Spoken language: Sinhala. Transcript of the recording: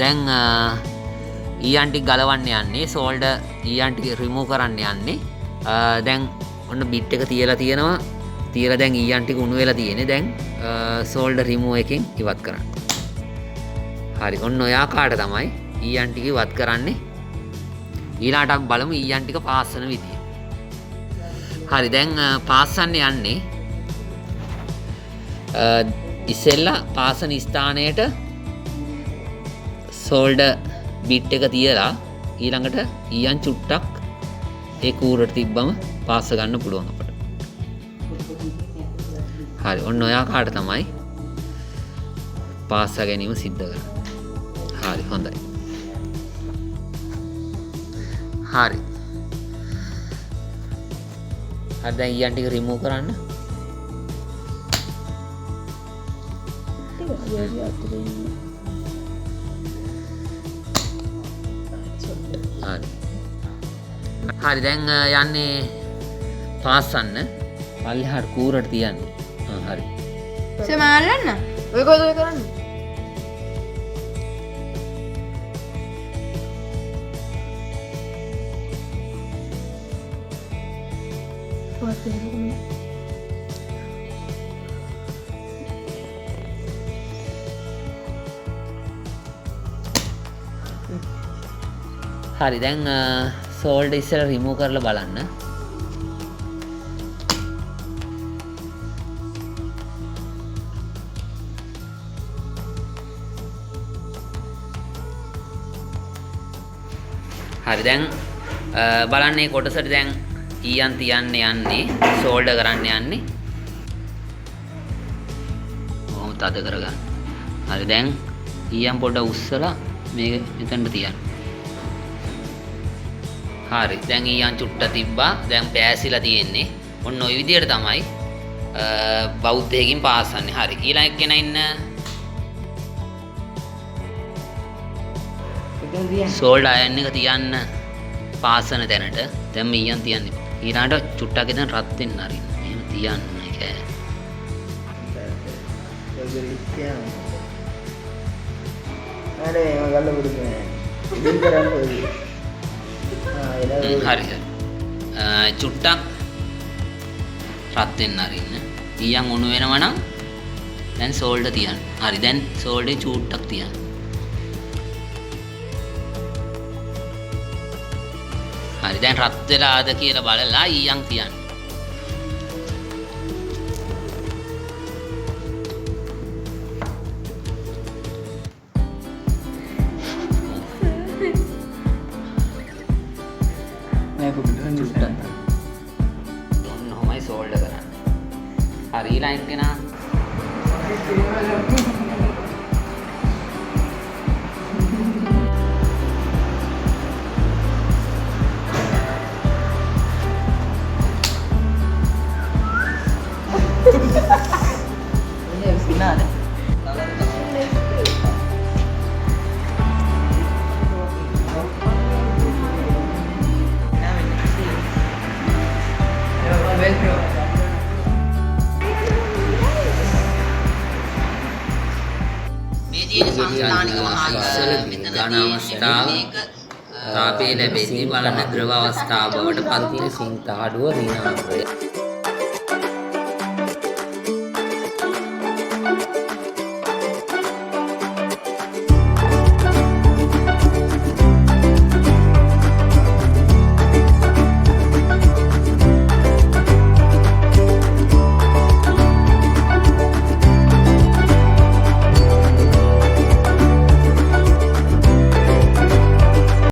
දැන් ඊයන් ටික ගලවන්න යන්නේ සෝල්ඩර් ඊයන් ටික රිමූව් කරන්න යන්නේ දැන් ඔන්න බිට් එක තියලා තියෙනවා තියලා දැන් ඊයන් ටික උණු වෙලා තියෙන්නේ දැන් සෝල්ඩර් රිමූව් එකෙන් ඉවත් කරන්න හරි ඔන්න ඔය ආකාරයට තමයි ඊයන් ටික ඉවත් කරන්නේ ඊළාට අපි බලමු ඊයන් ටික පාස්සන විදිය හරි දැන් පාස්සන්න යන්නේ ඉස්සෙල්ලා පාසන ස්ථානයට සෝල්ඩර් බිට් එක තියලා ඊළඟට ඊයන් චුට්ටක් ඒ කූරට තිබ්බම පාස්ස ගන්න පුළුවන් අපට. හරි ඔන්න ඔය ආකාරයට තමයි පාස්ස ගැනීම සිද්ධ කරන්නේ. හරි හොඳයි. හරි. හරි දැන් ඊයන් ටික රිමූව් කරන්න. හරි දැන් යන්නේ පාස්සන්න පල්ලෙහාට කූරට තියන්නේ හරි සමාලන්න ඔය කොහොමද ඔය කරන්නේ හරි දැන් සෝල්ඩර් ඉස්සෙල්ලා රිමූව් කරලා බලන්න. හරි දැන් බලන්න මේ කොටසට දැන් ඊයන් තියන්න යන්නේ සෝල්ඩර් කරන්න යන්නේ. කොහොමද තද කරගන්න. හරි දැන් ඊයන් පොඩ්ඩක් උස්සලා මේක මෙතනට තියන්න. හරි දැන් ඊයන් චුට්ට තිබ්බා දැන් පෑසිලා තියෙන්නේ ඔන්න ওই විදියට තමයි බෞද්ධයකින් පාස්සන්නේ හරි ඊළඟ එක්කෙනා ඉන්න සෝල්ඩර් අයන් එක තියන්න පාස්සන තැනට දැන් ඊයන් තියන්නේ ඊළඟට චුට්ටක් එතන රත් වෙන්න අරින්න එහෙම තියන්න කෑ අනේ මම ගල්ල බුදුනේ ඉතින් කරන්නේ හරි චුට්ටක් රත් වෙන්න අරින්න ඊයන් උණු වෙනවා නම් දැන් සෝල්ඩර් තියන්න හරි දැන් සෝල්ඩර් චුට්ටක් තියන්න හරි දැන් රත් වෙලාද කියලා බලලා ඊයන් තියන්න ඔන්න ඔහොමයි සෝල්ඩර් කරන්නේ. හරි ඊළඟ එක්කෙනා ඝන අවස්ථාව තාපයේ ලැබෙද්දී බලන ද්‍රව අවස්ථාව බවට පත් වී සිං තාඩුව ඍණාත්මකය